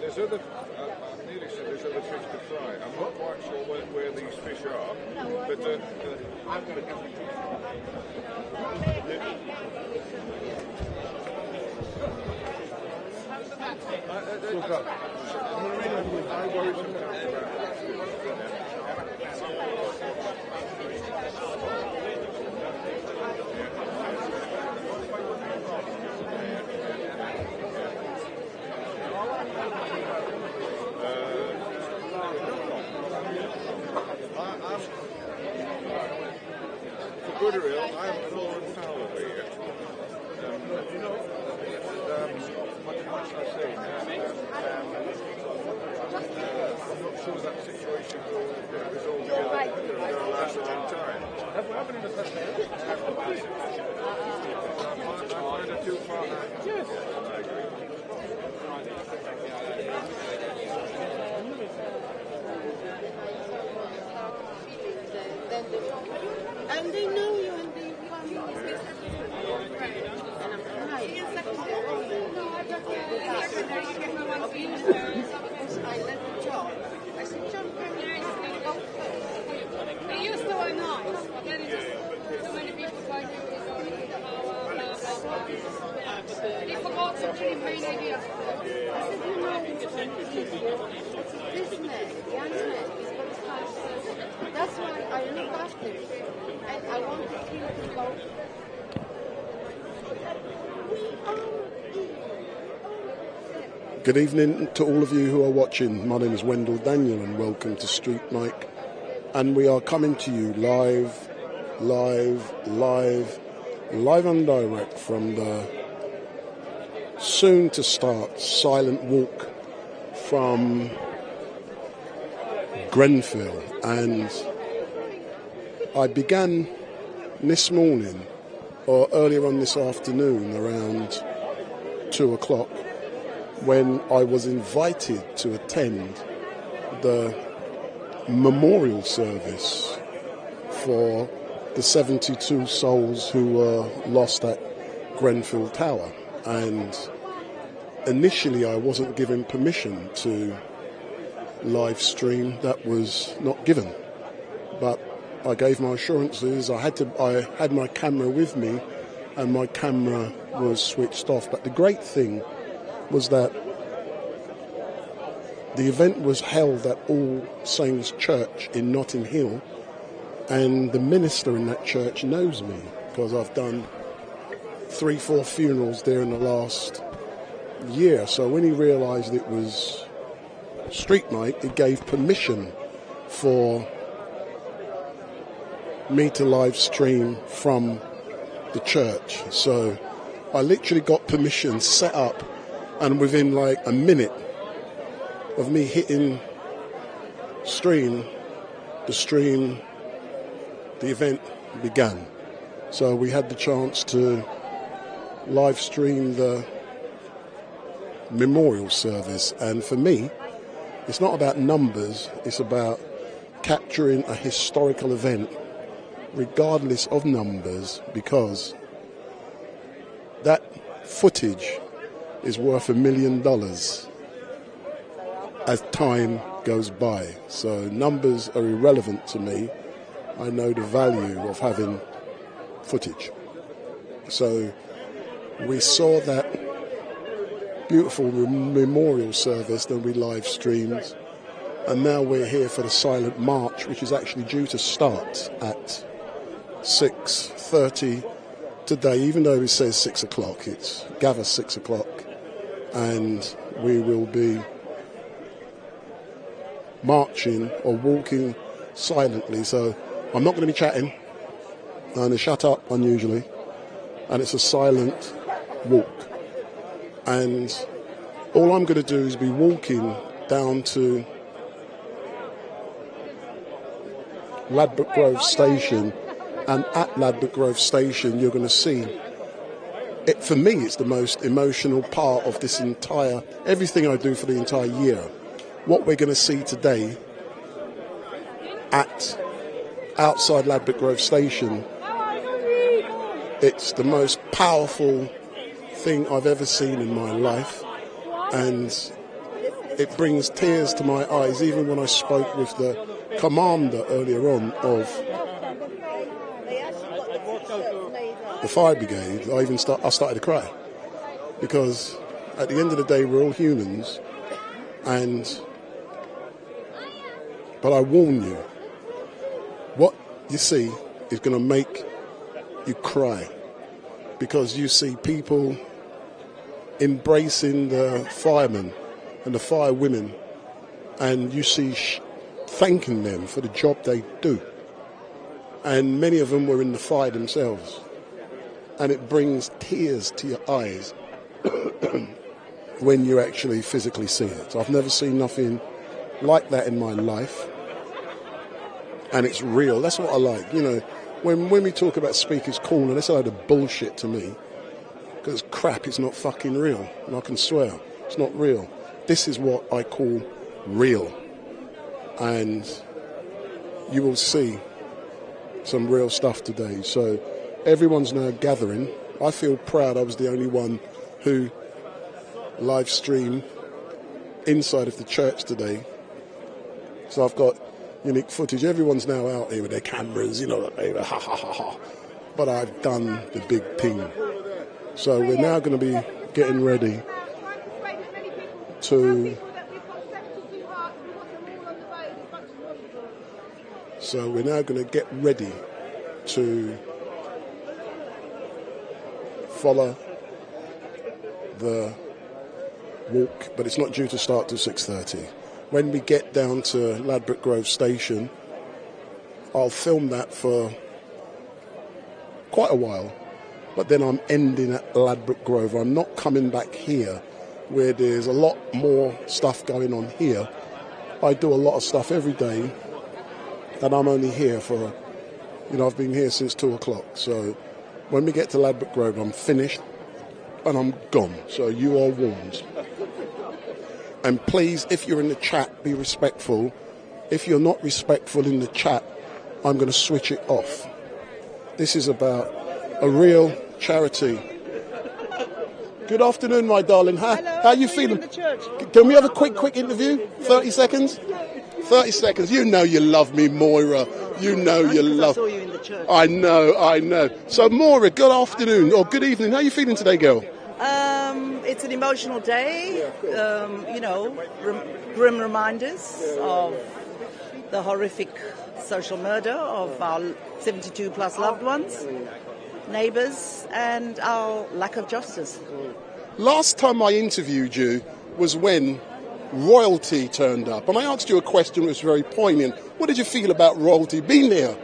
There's other, I nearly said there's other fish to fry. I'm not quite sure where these fish are, but I worry sometimes about for good or ill, I haven't an oil and foul over here. What should I say? I'm not sure that situation will resolve together. It'll last a long time. That's what happened in the first I left John. I said, John, can you go first? They used to or not? There is just too many people trying to use the power, blah, blah, blah. They forgot the three main ideas. I said, you know, it's this man, young man, is going to start serving. That's why I look after him. And I want to keep him go. Good evening to all of you who are watching. My name is Wendell Daniel and welcome to Street Mike. And we are coming to you live and direct from the soon to start silent walk from Grenfell. And I began this morning or earlier on this afternoon around 2 o'clock when I was invited to attend the memorial service for the 72 souls who were lost at Grenfell Tower. And initially I wasn't given permission to live stream. That was not given. But I gave my assurances. I had my camera with me and my camera was switched off. But the great thing was that the event was held at All Saints Church in Notting Hill, and the minister in that church knows me because I've done 3-4 funerals there in the last year. So when he realised it was Street Night, he gave permission for me to live stream from the church. So I literally got permission set up, and within like a minute of me hitting stream, the event began. So we had the chance to live stream the memorial service. And for me, it's not about numbers, it's about capturing a historical event regardless of numbers, because that footage is worth $1 million as time goes by. So numbers are irrelevant to me. I know the value of having footage. So we saw that beautiful memorial service that we live streamed, and now we're here for the silent march, which is actually due to start at 6:30 today. Even though it says 6 o'clock, it's gather 6 o'clock, and we will be marching or walking silently. So I'm not going to be chatting. I'm going to shut up unusually, and it's a silent walk. And all I'm going to do is be walking down to Ladbroke Grove Station, and at Ladbroke Grove Station you're going to see it. For me, it's the most emotional part of this entire, everything I do for the entire year. What we're going to see today outside Ladbroke Grove Station, it's the most powerful thing I've ever seen in my life, and it brings tears to my eyes. Even when I spoke with the commander earlier on of the fire brigade, I started to cry, because at the end of the day we're all humans. But I warn you, what you see is going to make you cry, because you see people embracing the firemen and the firewomen, and you see thanking them for the job they do. And many of them were in the fire themselves, and it brings tears to your eyes when you actually physically see it. I've never seen nothing like that in my life, and it's real. That's what I like. You know, when we talk about speakers corner, that's a load of bullshit to me, because crap is not fucking real, and I can swear it's not real. This is what I call real, and you will see some real stuff today. So everyone's now gathering. I feel proud I was the only one who live stream inside of the church today. So I've got unique footage. Everyone's now out here with their cameras, you know, ha ha ha ha. But I've done the big thing. So we're now going to be getting ready to... So we're now going to get ready to follow the walk, but it's not due to start till 6:30. When we get down to Ladbroke Grove Station, I'll film that for quite a while, but then I'm ending at Ladbroke Grove. I'm not coming back here where there's a lot more stuff going on here. I do a lot of stuff every day, and I'm only here for, I've been here since 2 o'clock. So when we get to Ladbroke Grove, I'm finished and I'm gone. So you are warned. And please, if you're in the chat, be respectful. If you're not respectful in the chat, I'm going to switch it off. This is about a real charity. Good afternoon, my darling. How are you feeling? Can we have a quick interview? 30 seconds? 30 seconds. You know you love me, Moira. You know you love... I saw you in the church. I know. So, Moira, good afternoon or good evening. How are you feeling today, girl? It's an emotional day. Grim reminders of the horrific social murder of our 72-plus loved ones, neighbours, and our lack of justice. Last time I interviewed you was when royalty turned up, and I asked you a question that was very poignant. What did you feel about royalty being here?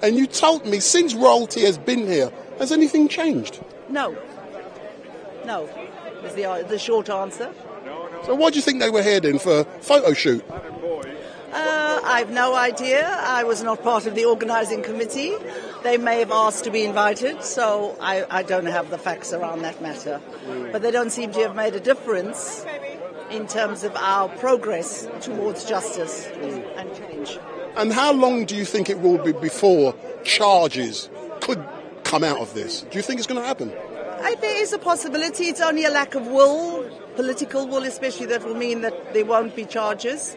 And you told me since royalty has been here, has anything changed? No, is the short answer. So why do you think they were here then, for a photo shoot? I've no idea. I was not part of the organising committee. They may have asked to be invited, so I don't have the facts around that matter. But they don't seem to have made a difference in terms of our progress towards justice and change. And how long do you think it will be before charges could come out of this? Do you think it's going to happen? There is a possibility. It's only a lack of will, political will especially, that will mean that there won't be charges.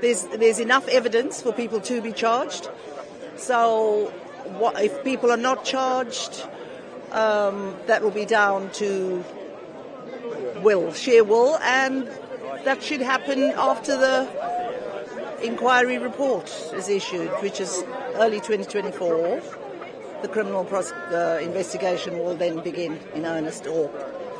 There's enough evidence for people to be charged. So if people are not charged, that will be down to sheer will, and that should happen after the inquiry report is issued, which is early 2024. The criminal investigation will then begin in earnest, or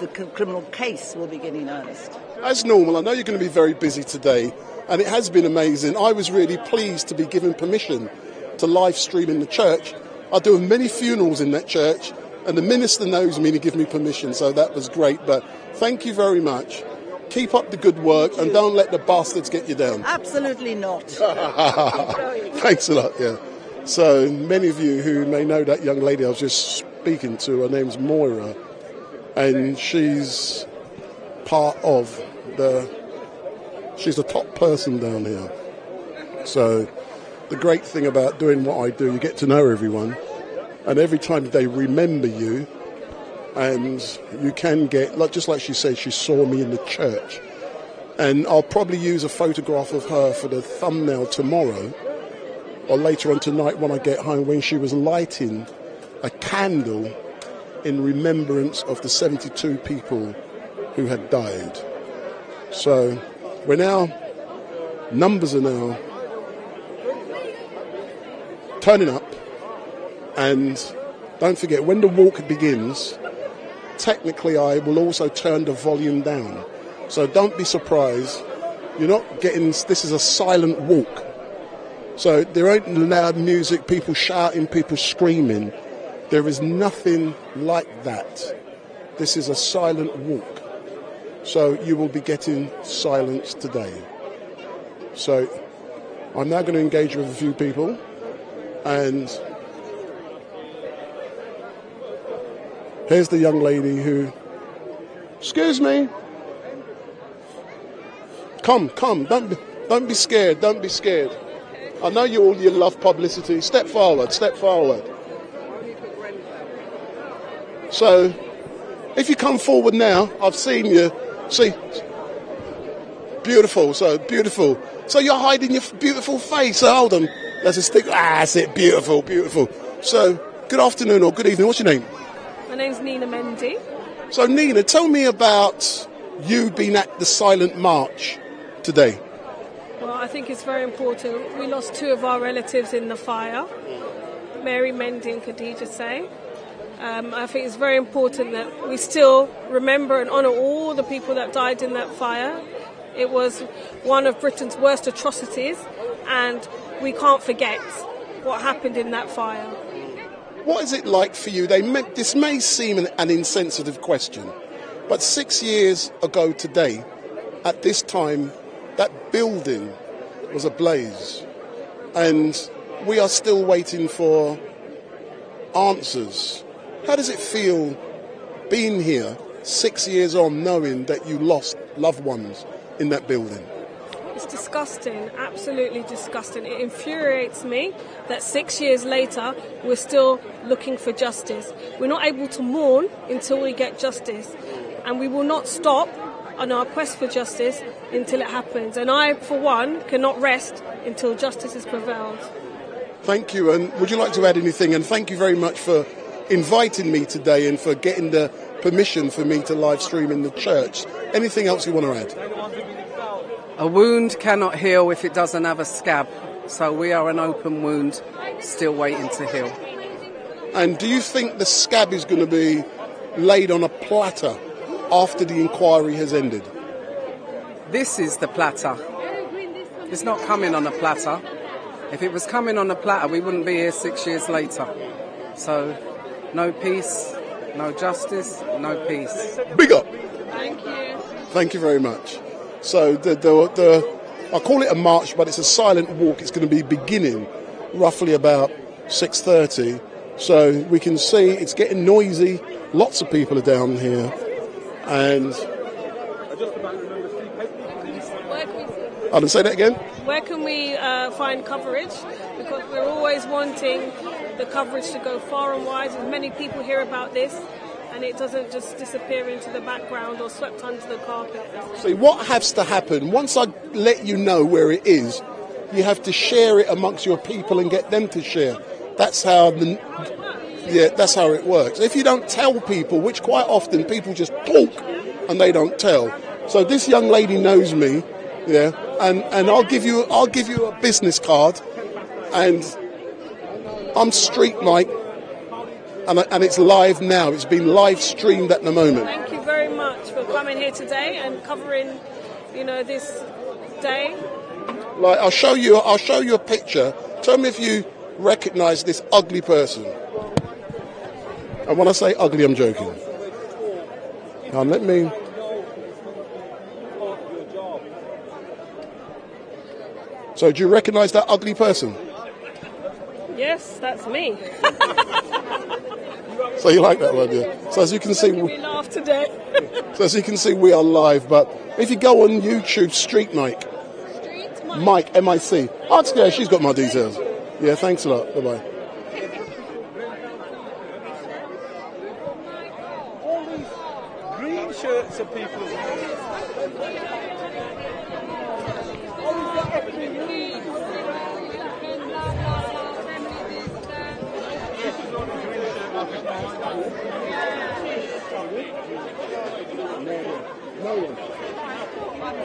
the criminal case will begin in earnest. As normal, I know you're going to be very busy today, and it has been amazing. I was really pleased to be given permission to live stream in the church. I do many funerals in that church, and the minister knows me to give me permission, so that was great. But thank you very much. Keep up the good work, and don't let the bastards get you down. Absolutely not. Thanks a lot, yeah. So many of you who may know that young lady I was just speaking to, her name's Moira, and she's part of she's the top person down here. So the great thing about doing what I do, you get to know everyone, and every time they remember you, and you can get, just like she said, she saw me in the church, and I'll probably use a photograph of her for the thumbnail tomorrow, or later on tonight when I get home, when she was lighting a candle in remembrance of the 72 people who had died. So numbers are now turning up, and don't forget, when the walk begins, technically I will also turn the volume down. So don't be surprised, you're not getting, this is a silent walk. So there ain't loud music, people shouting, people screaming. There is nothing like that. This is a silent walk. So you will be getting silence today. So I'm now going to engage with a few people, and here's the young lady who, excuse me, come, don't be scared, don't be scared. I know you love publicity. Step forward. So, if you come forward now, I've seen you. See, beautiful. So beautiful. So you're hiding your beautiful face. So hold on. Let's just stick. That's it. Beautiful, beautiful. So good afternoon or good evening. What's your name? My name's Nina Mendy. So Nina, tell me about you being at the silent march today. Well, I think it's very important. We lost 2 of our relatives in the fire, Mary Mendy and Khadija Say. I think it's very important that we still remember and honour all the people that died in that fire. It was one of Britain's worst atrocities, and we can't forget what happened in that fire. What is it like for you? This may seem an insensitive question, but 6 years ago today, at this time, that building was ablaze, and we are still waiting for answers. How does it feel being here 6 years on, knowing that you lost loved ones in that building? It's disgusting, absolutely disgusting. It infuriates me that 6 years later we're still looking for justice. We're not able to mourn until we get justice, and we will not stop on our quest for justice until it happens. And I, for one, cannot rest until justice has prevailed. Thank you, and would you like to add anything? And thank you very much for inviting me today and for getting the permission for me to live stream in the church. Anything else you want to add? A wound cannot heal if it doesn't have a scab, so we are an open wound still waiting to heal. And do you think the scab is going to be laid on a platter after the inquiry has ended? This is the platter. It's not coming on a platter. If it was coming on a platter, we wouldn't be here 6 years later. So, no peace, no justice, no peace. Big up! Thank you. Thank you very much. So, I call it a march, but it's a silent walk. It's going to be beginning roughly about 6:30. So we can see it's getting noisy. Lots of people are down here. And I didn't say that again. Where can we find coverage? Because we're always wanting the coverage to go far and wide, as many people hear about this, and it doesn't just disappear into the background or swept under the carpet. See, what has to happen, once I let you know where it is, you have to share it amongst your people and get them to share. That's how that's how it works. If you don't tell people, which quite often people just talk and they don't tell. So this young lady knows me, yeah, and I'll give you a business card, and I'm Street Mike, and it's live now. It's been live streamed at the moment. Thank you very much for coming here today and covering, this day. Like I'll show you a picture. Tell me if you recognise this ugly person. And when I say ugly, I'm joking. Now let me. So do you recognise that ugly person? Yes, that's me. So you like that one, yeah? So as you can see, we laugh today. So as you can see, we are live. But if you go on YouTube, Street Mike, Mike M-I-C. Oh, yeah, she's got my details. Yeah, thanks a lot. Bye bye. All these green shirts of people.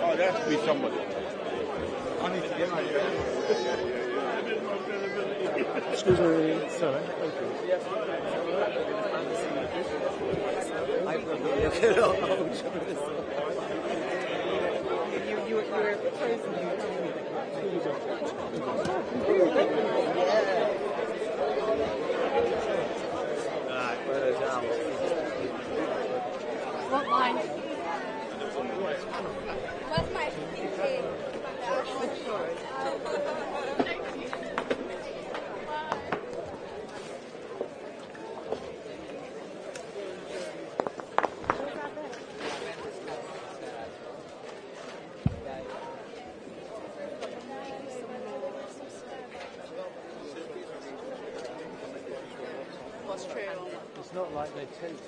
Oh, there has to be somebody. I need to get my Excuse me, sorry. What line? What's my It's not like they take it.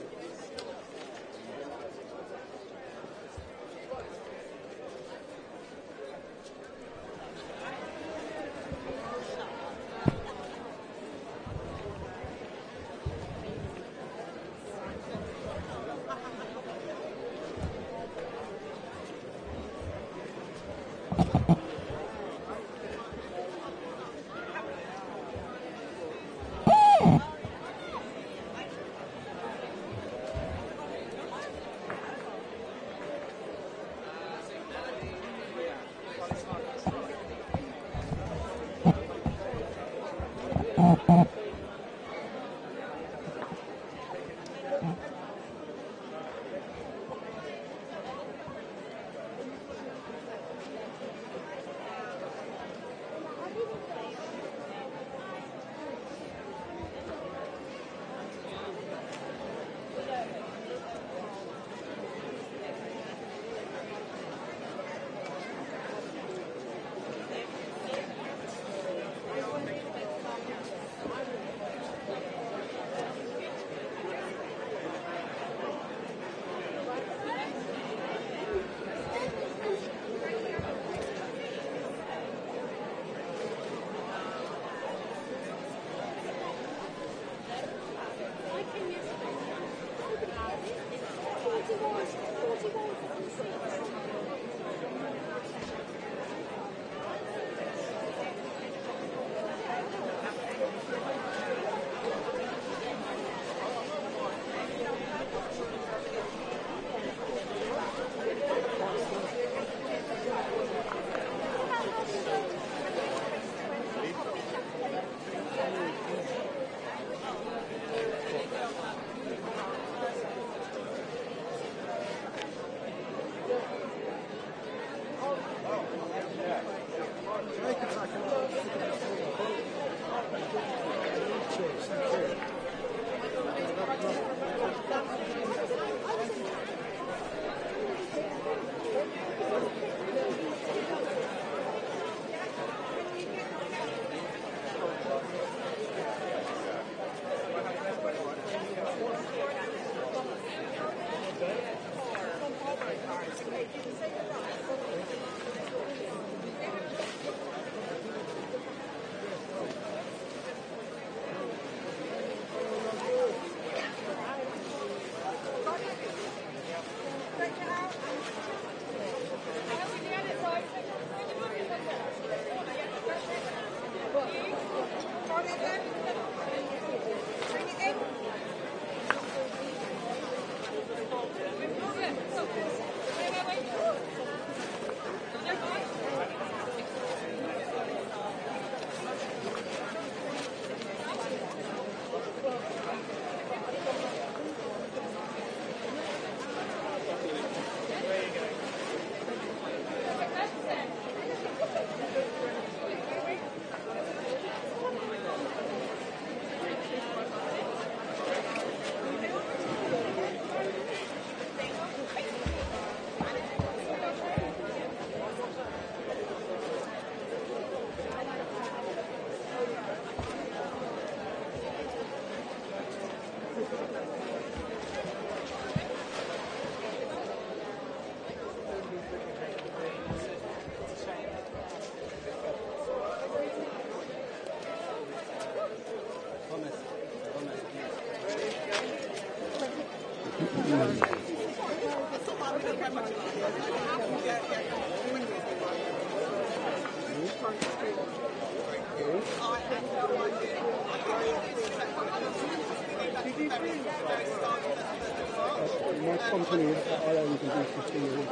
My company, I only can do 15 a week.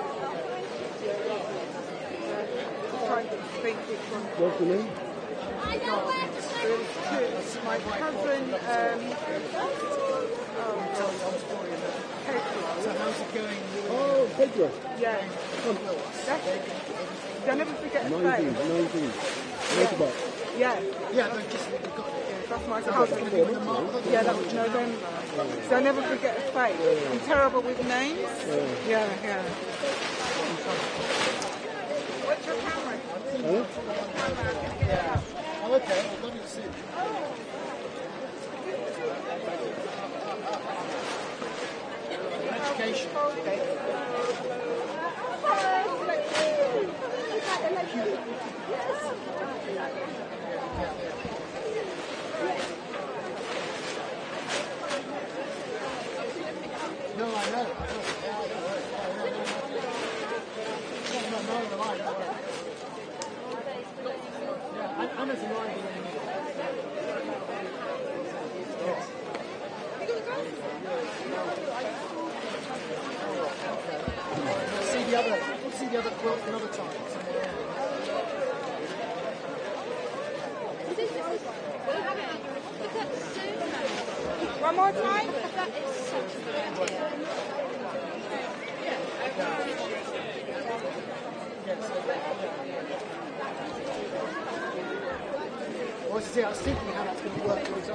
What's the name? My cousin, So how's it going? Oh, Pedro. yeah. They'll never forget a 19. face. Motorbike. Yeah, Yeah, no, just we've got that's my cousin. Yeah, that was November. So they'll never forget a face. I'm terrible with names. Yeah. What's your camera? Huh? Oh, okay. Well, let me see. Education. No, I know. Yeah, Anna's arriving in a minute. Yes. We'll see the other quilt another time. One more time? I was thinking how that's going to work with the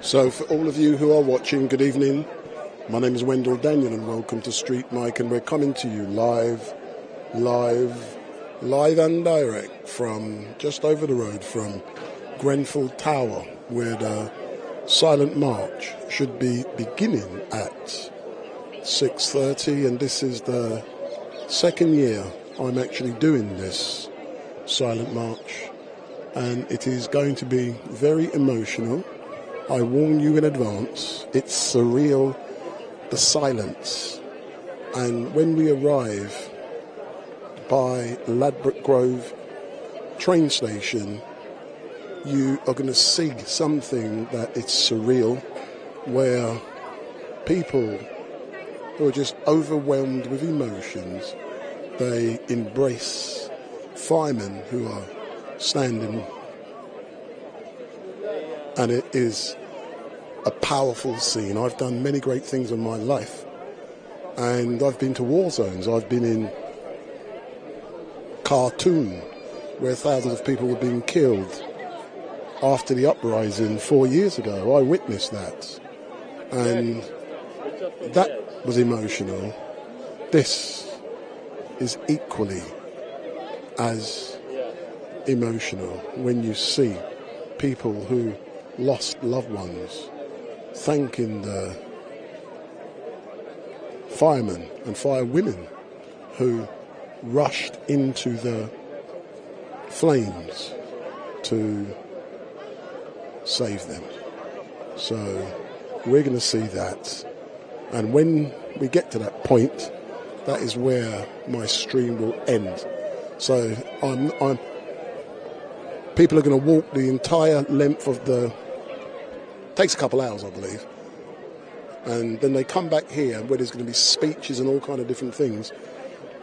So for all of you who are watching, good evening. My name is Wendell Daniel and welcome to Street Mike, and we're coming to you live and direct from just over the road from Grenfell Tower, where the silent march should be beginning at 6:30, and this is the second year I'm actually doing this silent march, and it is going to be very emotional. I warn you in advance, it's surreal, the silence. And when we arrive by Ladbroke Grove train station, you are going to see something that it's surreal, where people who are just overwhelmed with emotions, they embrace firemen who are standing, and it is a powerful scene. I've done many great things in my life, and I've been to war zones. I've been in Khartoum, where thousands of people were being killed after the uprising 4 years ago. I witnessed that, and that was emotional. This is equally as emotional when you see people who lost loved ones thanking the firemen and firewomen who rushed into the flames to save them. So we're going to see that, and when we get to that point, that is where my stream will end. So people are going to walk the entire length of the, takes a couple hours I believe, and then they come back here where there's going to be speeches and all kind of different things,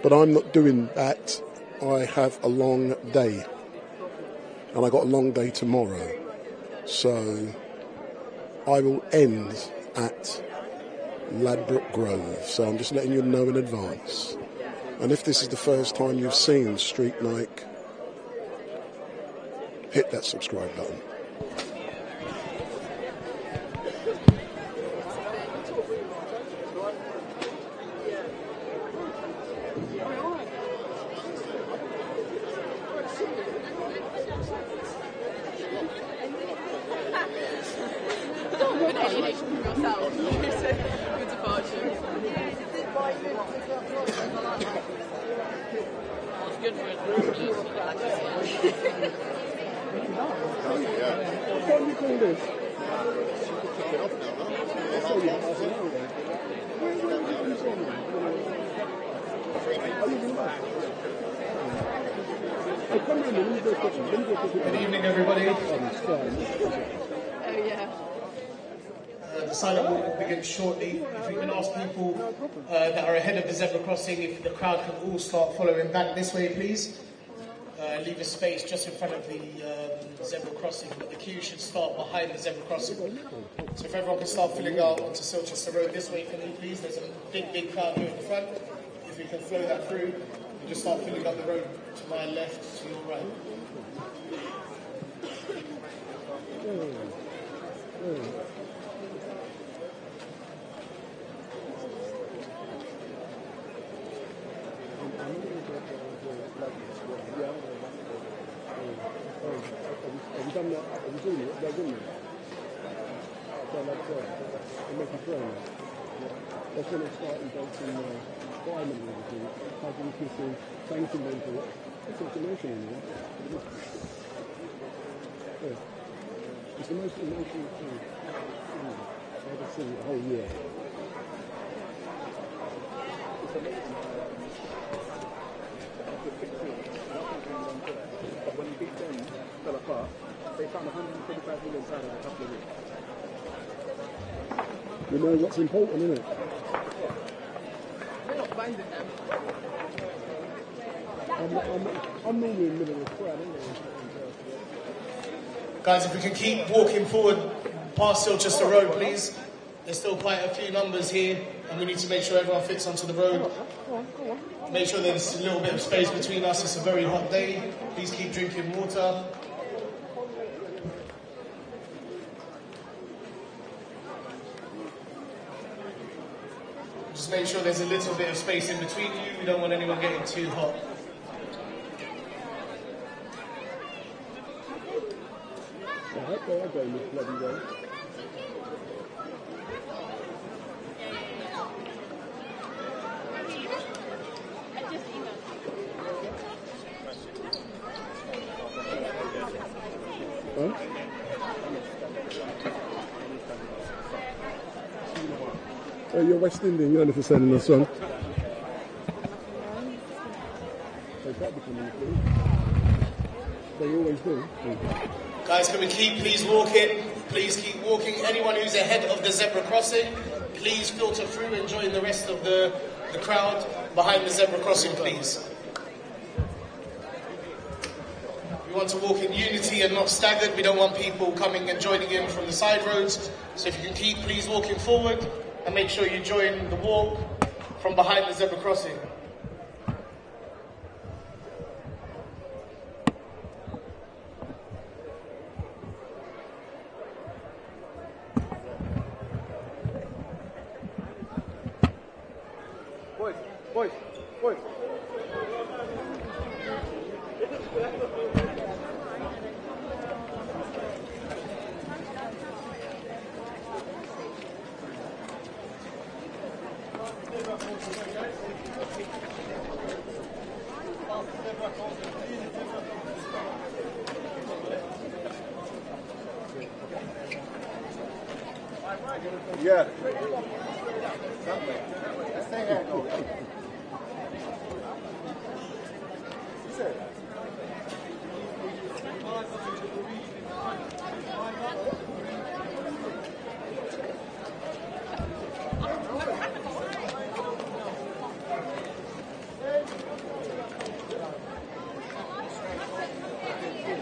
but I'm not doing that. I have a long day, and I got a long day tomorrow, so I will end at Ladbroke Grove. So I'm just letting you know in advance. And if this is the first time you've seen Street Mike, hit that subscribe button. Good evening, everybody. The silent walk will begin shortly. If we can ask people that are ahead of the zebra crossing, if the crowd can all start following back this way, please. Leave a space just in front of the zebra crossing, but the queue should start behind the zebra crossing. So if everyone can start filling out onto Silchester Road this way for me, please. There's a big crowd here in the front. If we can flow that through, and just start filling up the road to my left, to your right. That's when I started dating firemen and everything, hugging, kissing, thanking them for it. That's what's emotional, man. Yeah. It's the most emotional thing I've ever seen the whole year. It's amazing. But when the big Ben fell apart, they found 125 million pounds in a couple of weeks. You know what's important, isn't it? We're not finding them. I'm normally in the middle of the crowd, anyway. Guys, if we can keep walking forward past Silchester Road, please. There's still quite a few numbers here, and we need to make sure everyone fits onto the road. Make sure there's a little bit of space between us. It's a very hot day. Please keep drinking water. Just make sure there's a little bit of space in between you. We don't want anyone getting too hot. Oh, you're West Indian, you don't have to send in a song. They always do. Guys, can we please walking? Please keep walking. Anyone who's ahead of the zebra crossing, please filter through and join the rest of the crowd behind the zebra crossing, please. We want to walk in unity and not staggered. We don't want people coming and joining in from the side roads. So if you can keep please walking forward and make sure you join the walk from behind the zebra crossing. Boys. Yeah. Stay there, go.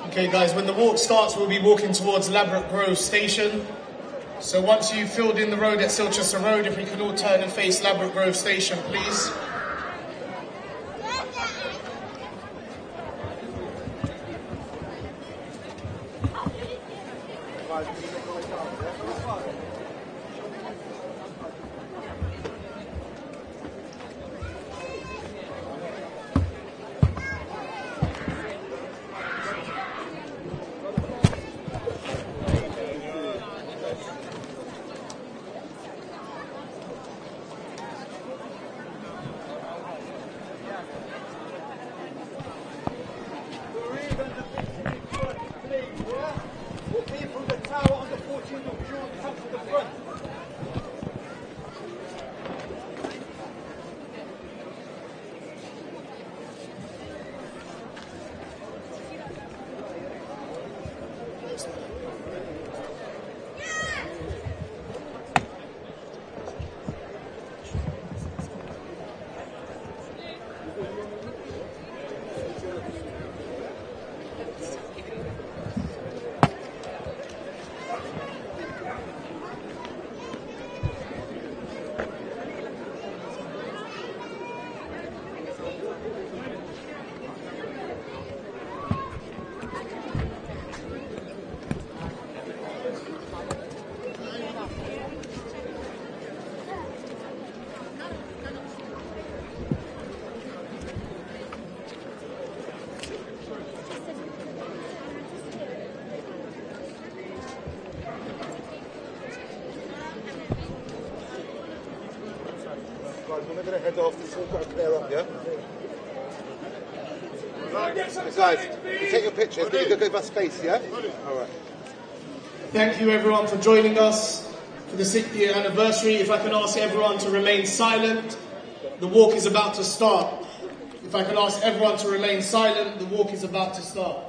Okay guys, when the walk starts, we'll be walking towards Ladbroke Station. So once you've filled in the road at Silchester Road, if we can all turn and face Ladbroke Station, please. We're going to head off. This all got to clear up, yeah? Guys, take your pictures. Can you give us space, yeah? All right. Thank you everyone for joining us for the 6th year anniversary. If I can ask everyone to remain silent, the walk is about to start. If I can ask everyone to remain silent, the walk is about to start.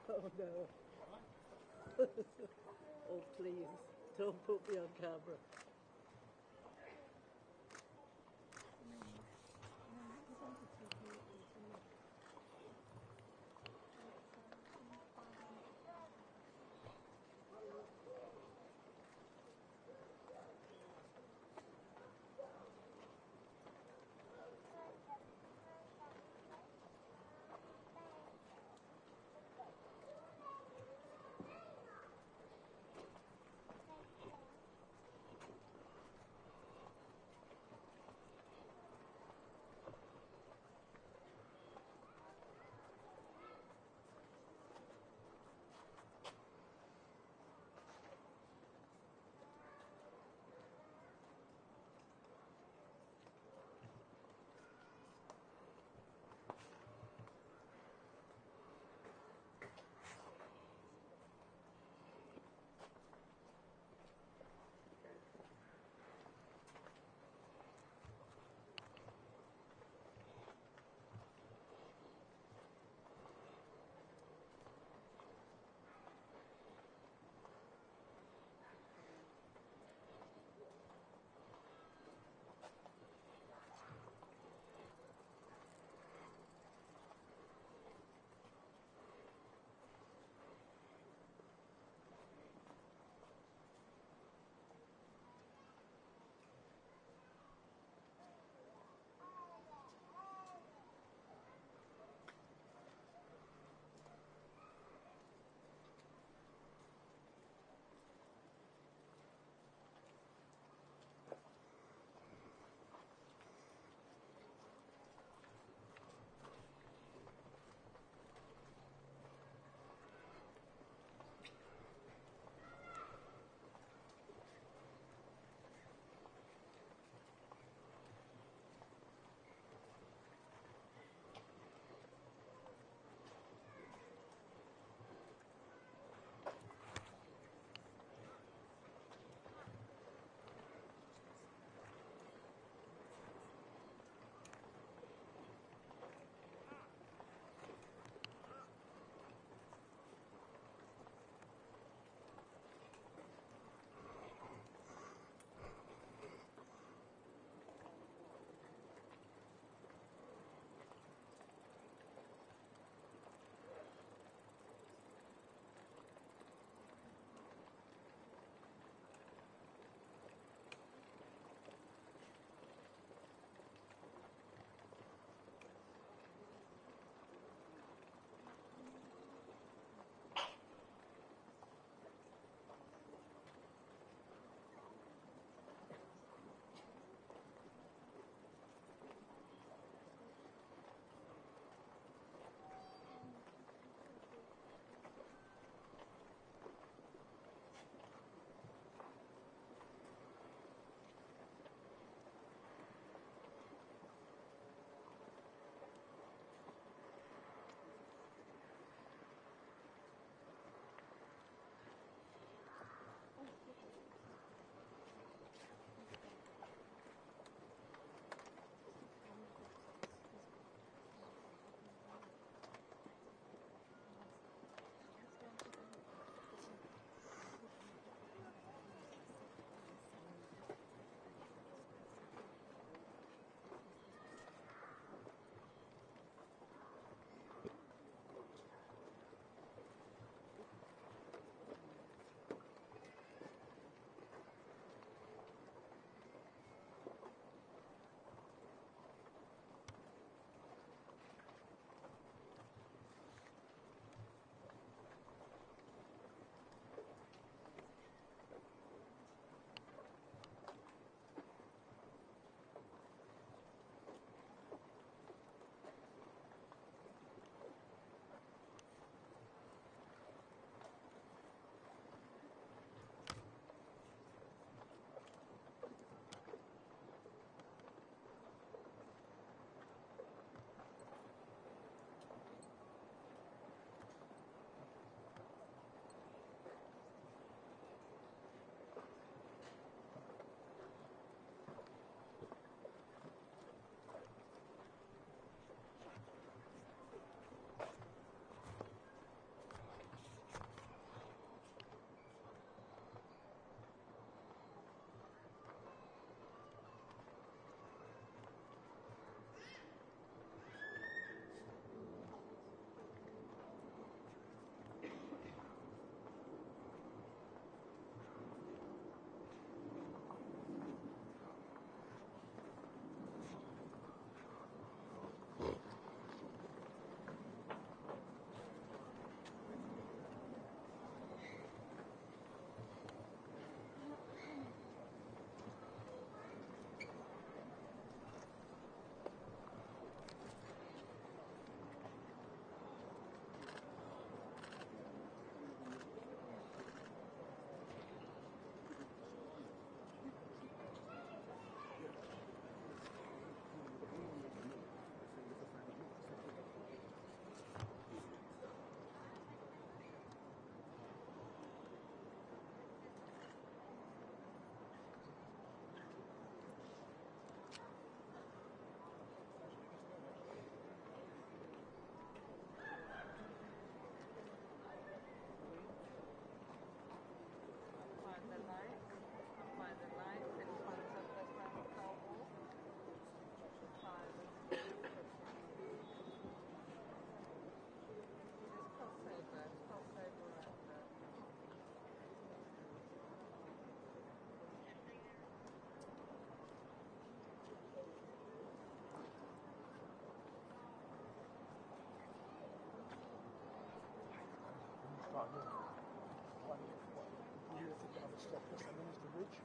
Oh no. Oh please, don't put me on camera.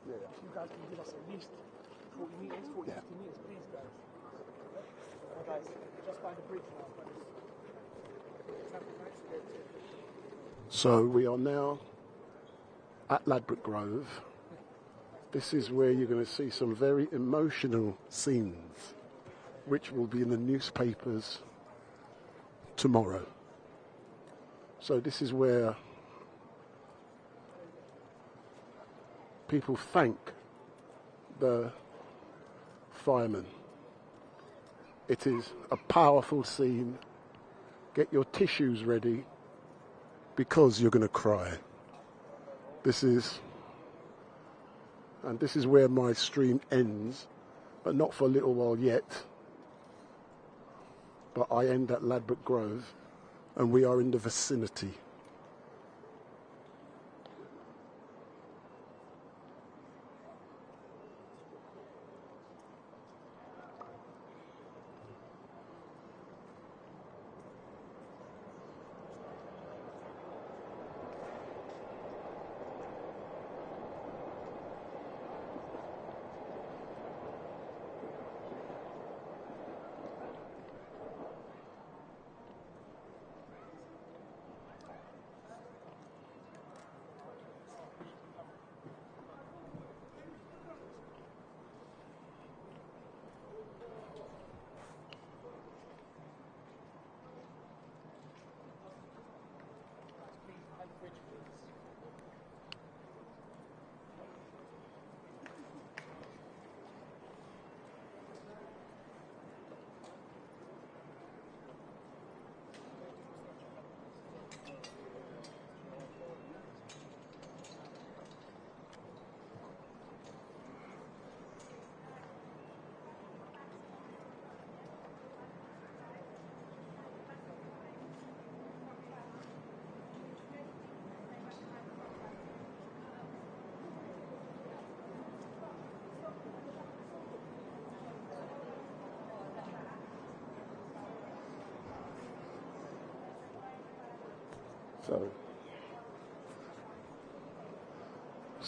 Yeah. You guys can give us at least 40 metres, 40, 50 metres, please, guys. Guys, just by the bridge now. So we are now at Ladbroke Grove. This is where you're going to see some very emotional scenes, which will be in the newspapers tomorrow. So this is where people thank the firemen. It is a powerful scene. Get your tissues ready because you're going to cry. This is where my stream ends, but not for a little while yet. But I end at Ladbroke Grove, and we are in the vicinity.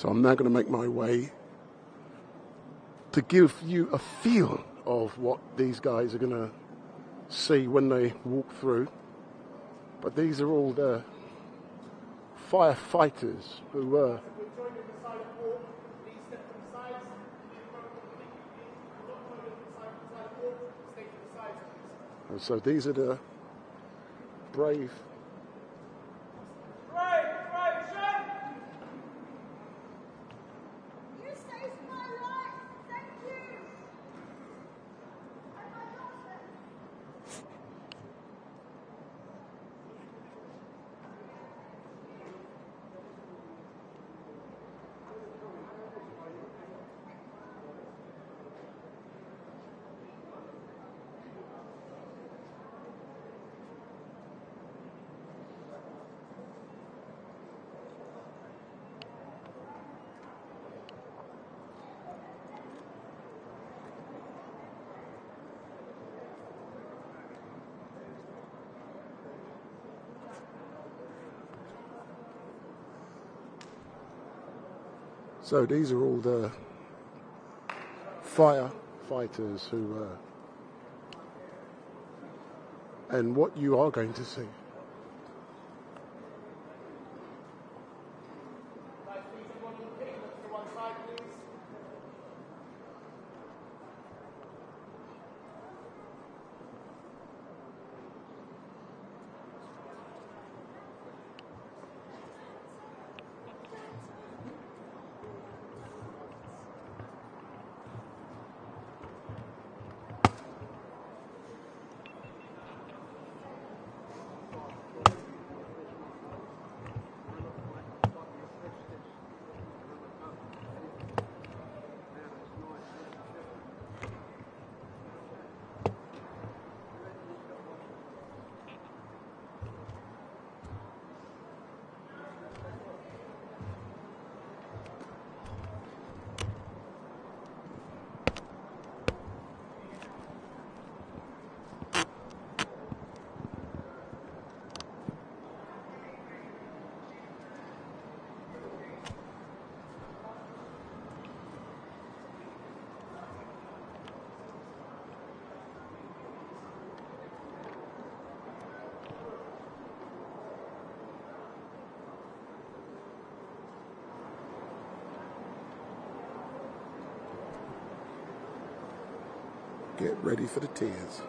So I'm now going to make my way to give you a feel of what these guys are going to see when they walk through. But these are all the firefighters who were and so these are the brave So these are all the firefighters who and what you are going to see. get ready for the tears.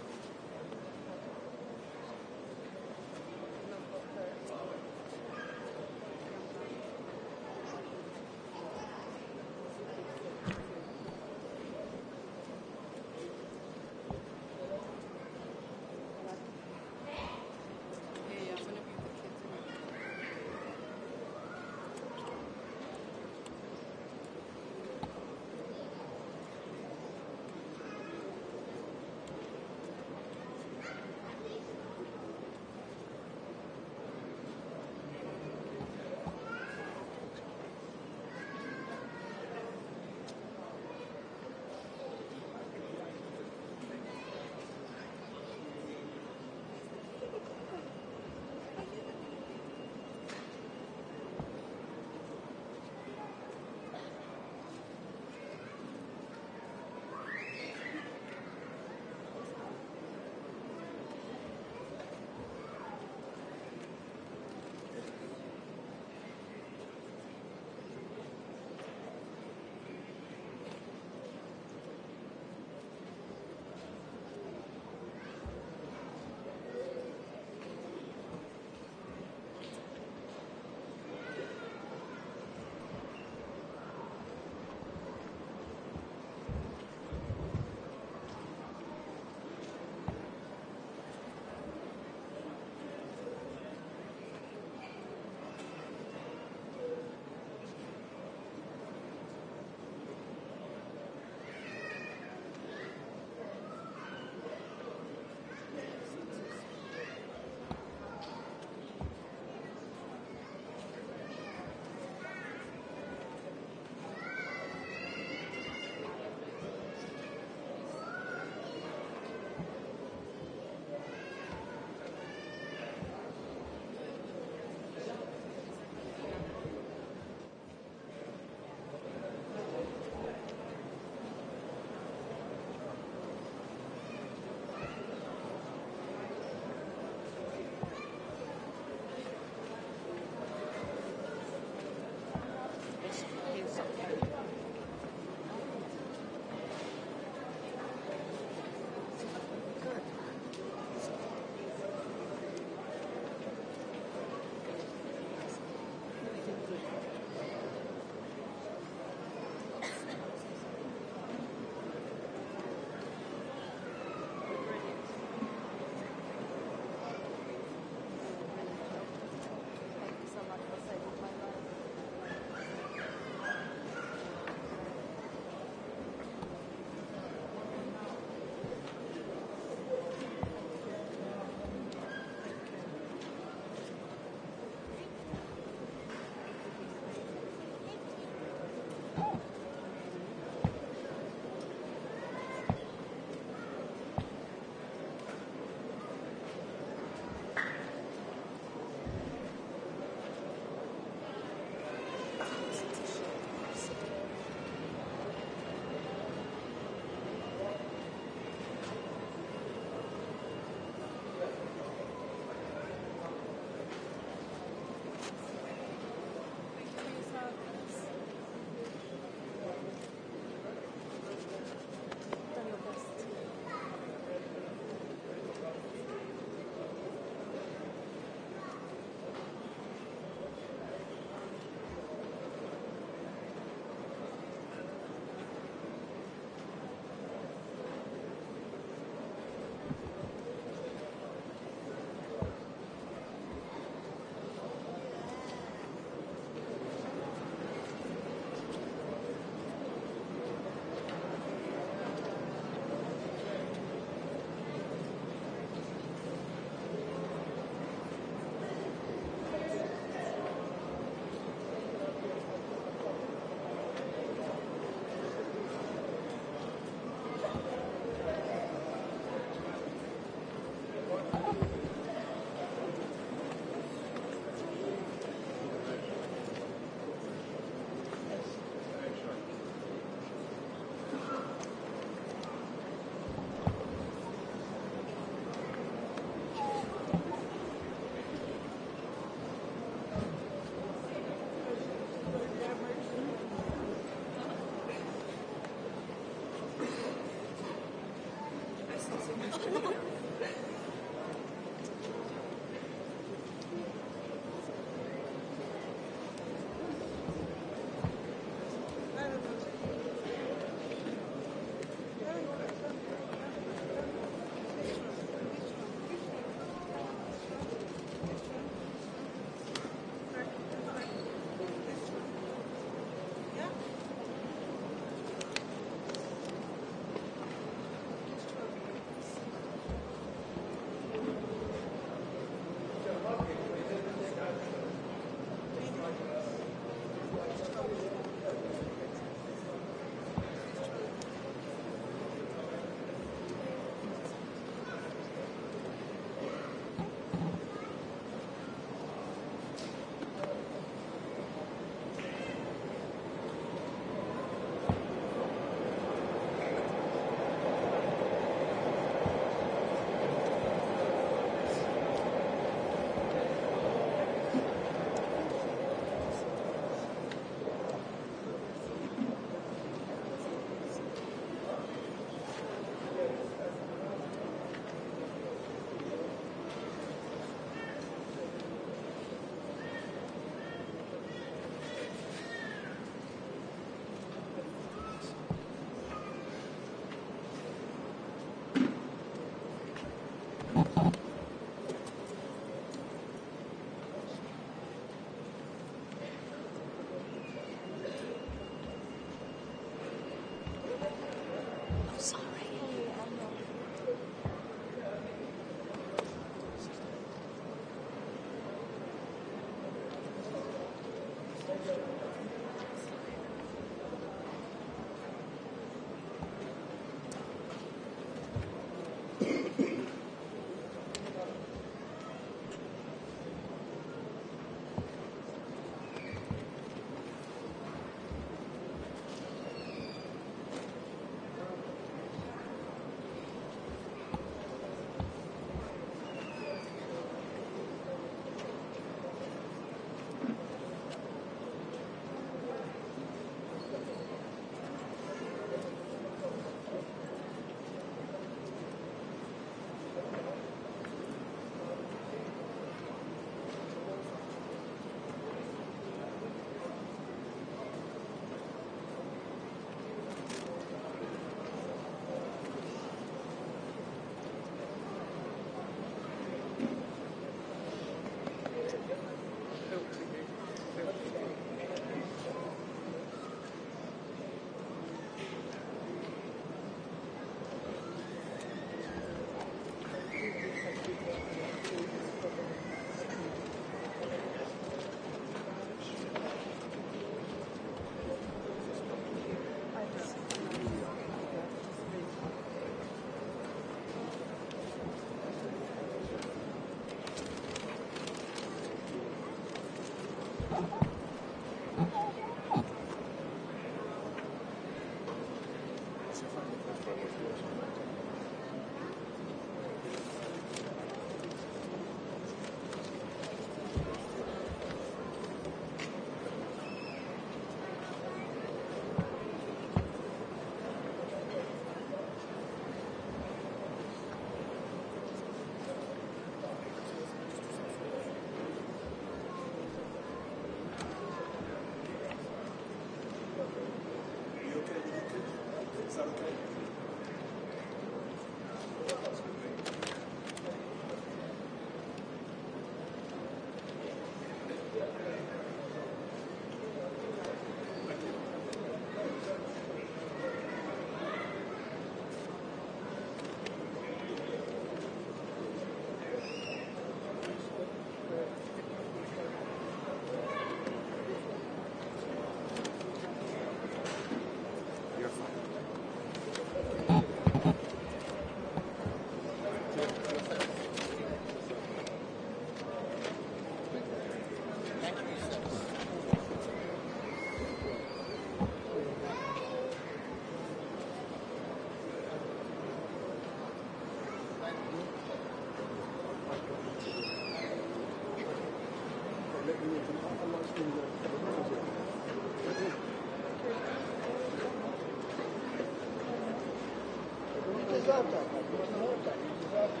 deserve that. You deserve that. You deserve that.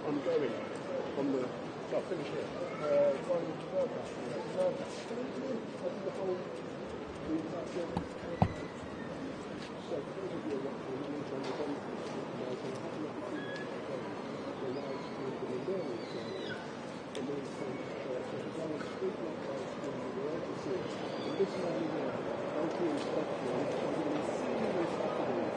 I'm going on the. I'll finish here. You deserve that. You deserve that. I think the whole. So, for those of you who are watching, you need to understand this. Now, so have an opportunity to go. So now it's going to be learning something. And then so to go and speak like that, and we're able to see it. And this is only now, local inspection, and it's going to be serious happening.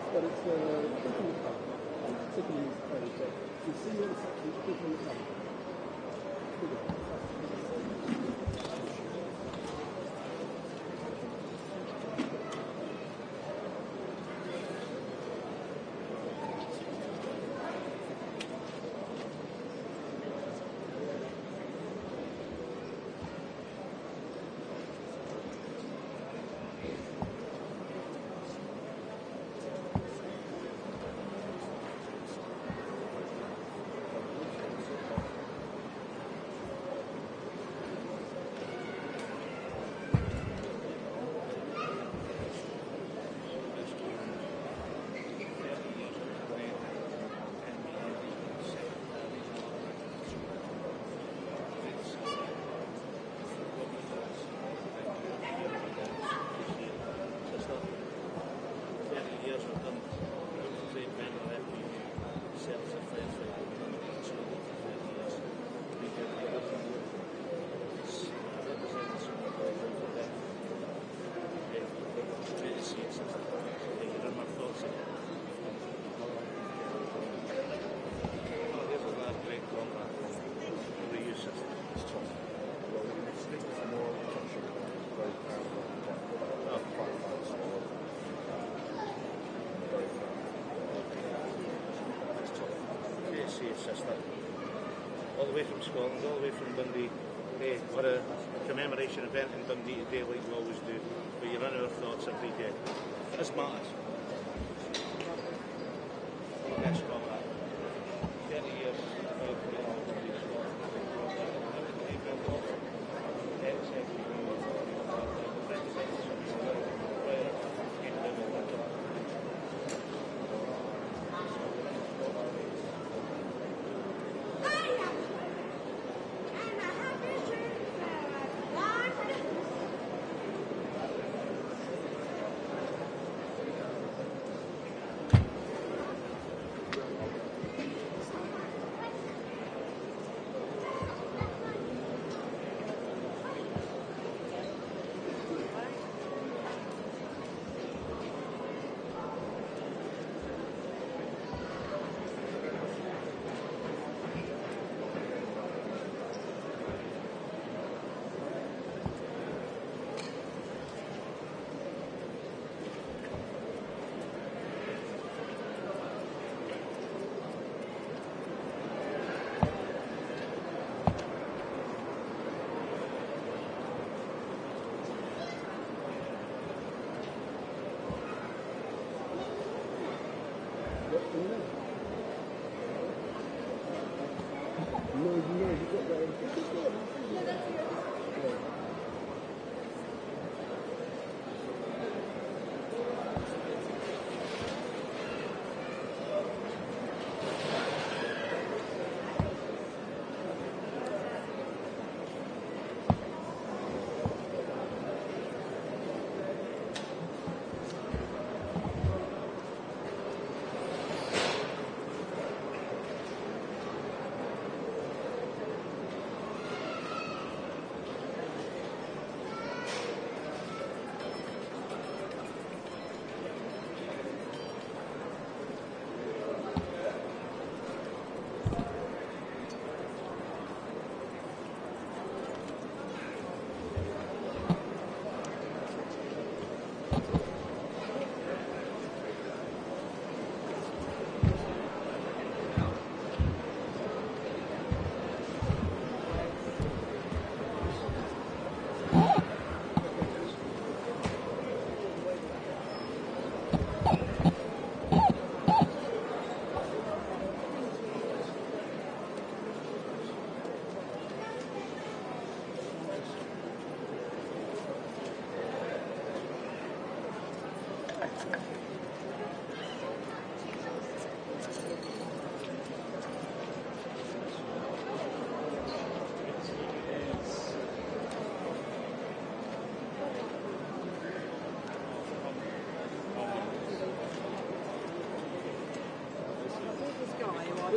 But it's taking the time. Taking these photos. So you see what's actually taking the time. All the way from Scotland, all the way from Dundee. Hey, what a commemoration event in Dundee today, like we always do. But you're in our thoughts every day. This matters. Yes, Scotland. 30 years.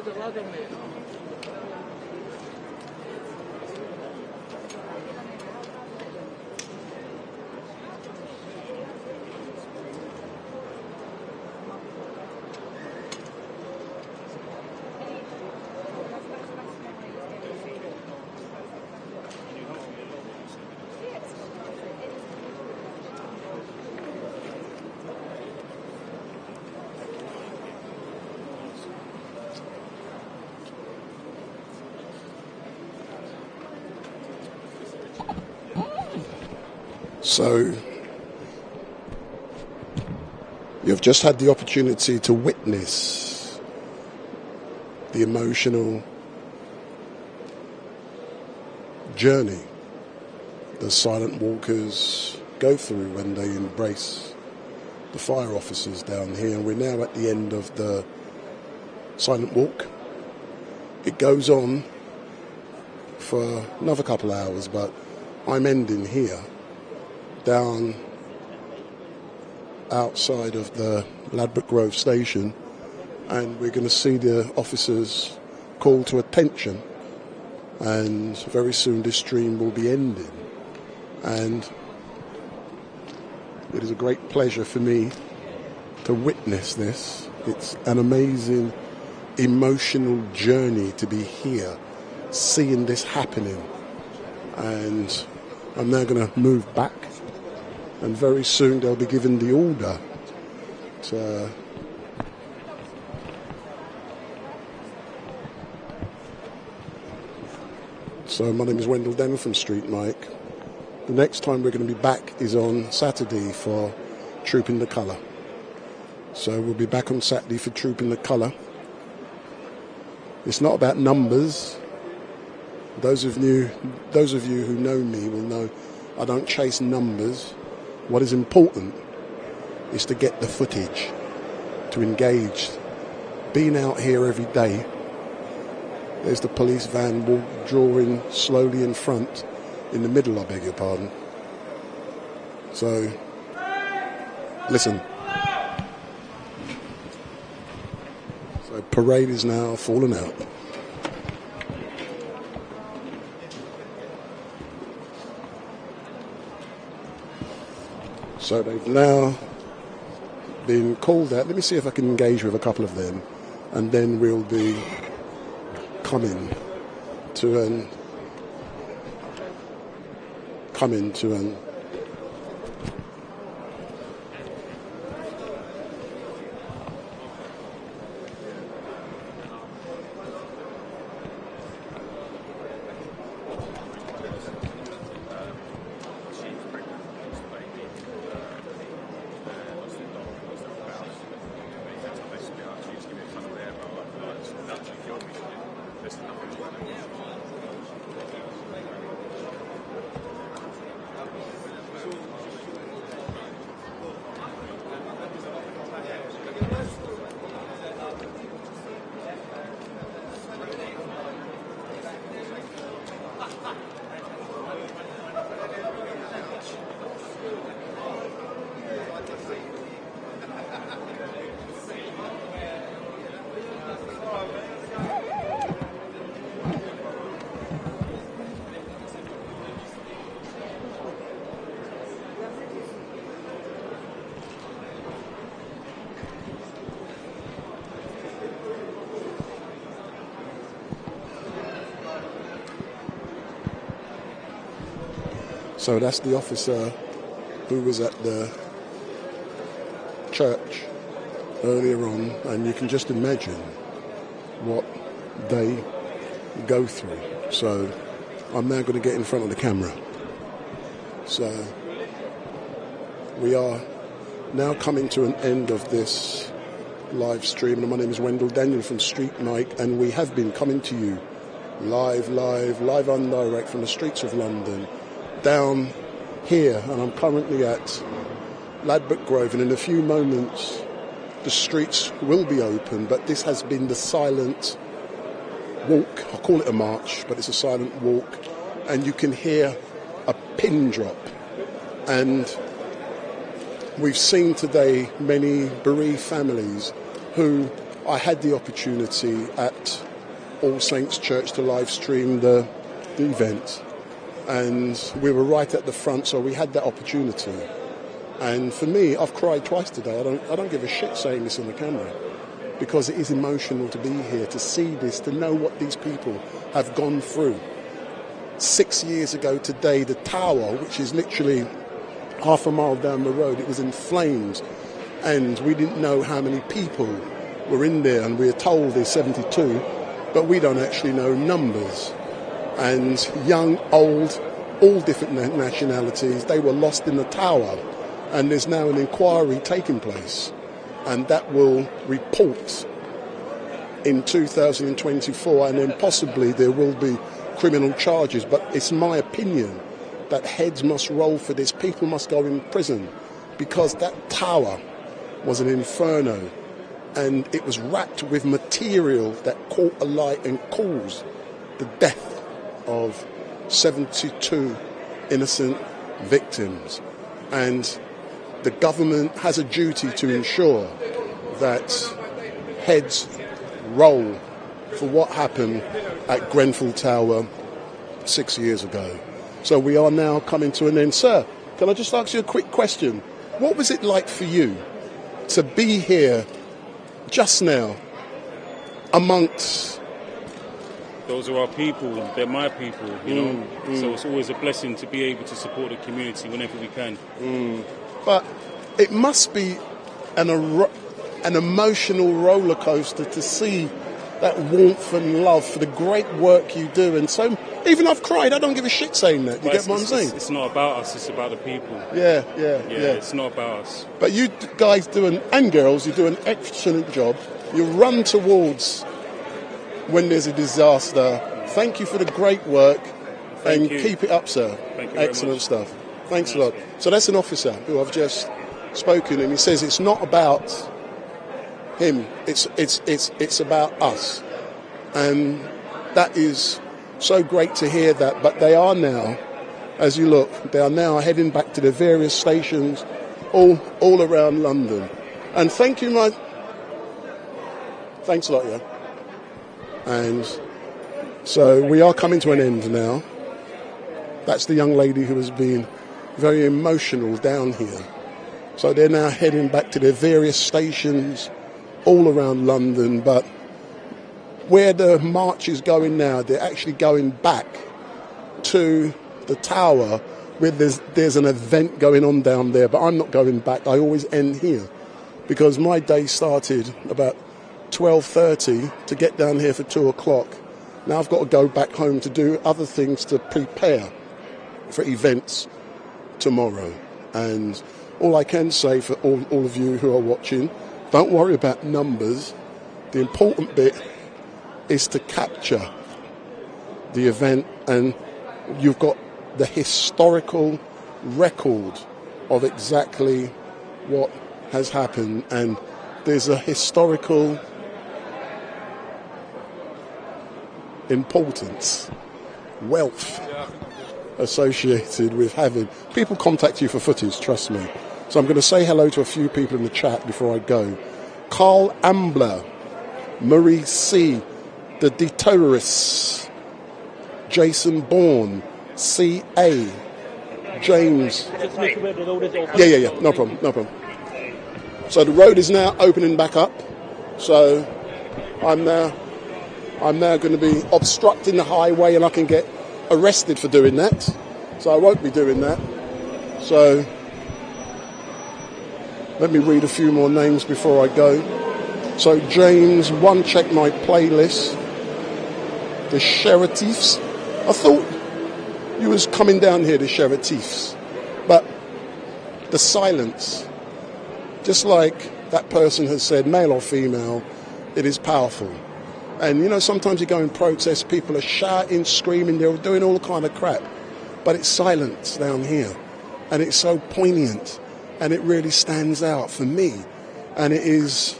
with a lot of it. So, you've just had the opportunity to witness the emotional journey the silent walkers go through when they embrace the fire officers down here. And we're now at the end of the silent walk. It goes on for another couple of hours, but I'm ending here, down outside of the Ladbroke Grove station, and we're going to see the officers called to attention, and very soon this stream will be ending. And it is a great pleasure for me to witness this. It's an amazing emotional journey to be here seeing this happening, and I'm now going to move back, and very soon they'll be given the order to So my name is Wendell Daniel from Street Mike. The next time we're going to be back is on Saturday for Trooping the Colour. So we'll be back on Saturday for Trooping the Colour. It's not about numbers. Those of you who know me will know I don't chase numbers. What is important is to get the footage, to engage. Being out here every day, there's the police van drawing slowly in front, in the middle, I beg your pardon. So, listen. So parade is now falling out. So they've now been called out. Let me see if I can engage with a couple of them, and then we'll be coming to an So that's the officer who was at the church earlier on, and you can just imagine what they go through. So I'm now going to get in front of the camera. So we are now coming to an end of this live stream, and my name is Wendell Daniel from Street Mike, and we have been coming to you live on direct from the streets of London, down here, and I'm currently at Ladbroke Grove, and in a few moments the streets will be open, but this has been the silent walk. I call it a march, but it's a silent walk, and you can hear a pin drop. And we've seen today many bereaved families who I had the opportunity at All Saints Church to live stream the event, and we were right at the front, so we had that opportunity. And for me, I've cried twice today. I don't give a shit saying this on the camera, because it is emotional to be here, to see this, to know what these people have gone through. 6 years ago today, the tower, which is literally half a mile down the road, it was in flames, and we didn't know how many people were in there, and we are told there's 72, but we don't actually know numbers. And young, old, all different nationalities, they were lost in the tower, and there's now an inquiry taking place, and that will report in 2024, and then possibly there will be criminal charges. But it's my opinion that heads must roll for this. People must go in prison, because that tower was an inferno, and it was wrapped with material that caught alight and caused the death of 72 innocent victims. And the government has a duty to ensure that heads roll for what happened at Grenfell Tower 6 years ago. So we are now coming to an end. Sir, can I just ask you a quick question? What was it like for you to be here just now amongst... Those are our people, they're my people, you know. So it's always a blessing to be able to support the community whenever we can. But it must be an emotional roller coaster to see that warmth and love for the great work you do. And so, even I've cried, I don't give a shit saying that. You get what I'm saying? It's not about us, it's about the people. Yeah. It's not about us. But you guys and girls, you do an excellent job. You run towards when there's a disaster. Thank you for the great work, and keep it up, sir. Thank you. Excellent stuff. Thanks a lot. So that's an officer who I've just spoken, and he says it's not about him. It's about us, and that is so great to hear that. But they are now, as you look, they are now heading back to the various stations all around London. And thank you, thanks a lot, yeah. And so we are coming to an end now. That's the young lady who has been very emotional down here. So they're now heading back to their various stations all around London. But where the march is going now, they're actually going back to the tower where there's an event going on down there. But I'm not going back. I always end here, because my day started about 12:30 to get down here for 2 o'clock. Now I've got to go back home to do other things to prepare for events tomorrow. And all I can say for all of you who are watching, don't worry about numbers. The important bit is to capture the event, and you've got the historical record of exactly what has happened, and there's a historical importance, wealth associated with having people contact you for footage, trust me. So I'm going to say hello to a few people in the chat before I go. Carl Ambler, Marie C, the Deterrorists, Jason Bourne, C.A., James. Yeah, no problem. So the road is now opening back up. So I'm now going to be obstructing the highway, and I can get arrested for doing that. So I won't be doing that. So let me read a few more names before I go. So James, one, check my playlist. The Sheriffs. I thought you was coming down here, the Sheriffs. But the silence, just like that person has said, male or female, it is powerful. And, you know, sometimes you go in protests, people are shouting, screaming, they're doing all kind of crap. But it's silence down here. And it's so poignant. And it really stands out for me. And it is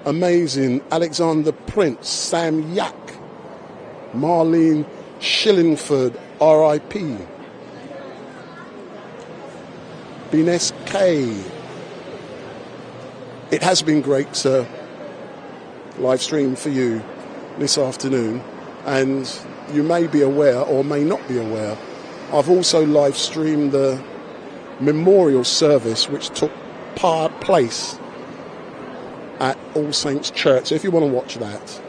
amazing. Alexander Prince, Sam Yak, Marlene Shillingford, R.I.P. Bines K. It has been great, sir. live stream for you this afternoon, and you may be aware or may not be aware, I've also live streamed the memorial service which took place at All Saints Church. So if you want to watch that,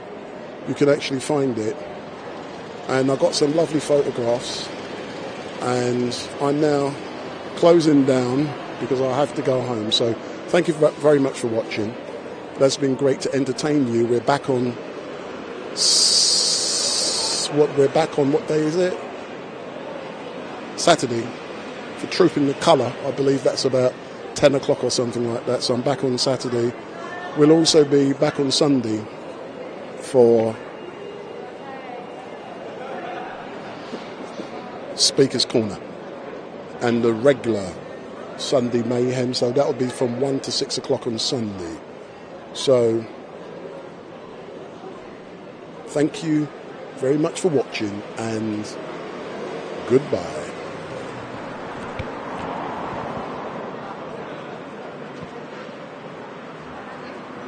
you can actually find it. And I got some lovely photographs, and I'm now closing down because I have to go home. So thank you very much for watching. That's been great to entertain you. We're back on what day is it? Saturday for Trooping the Colour. I believe that's about 10 o'clock or something like that. So I'm back on Saturday. We'll also be back on Sunday for Speaker's Corner and the regular Sunday Mayhem. So that'll be from 1 to 6 o'clock on Sunday. So thank you very much for watching, and goodbye.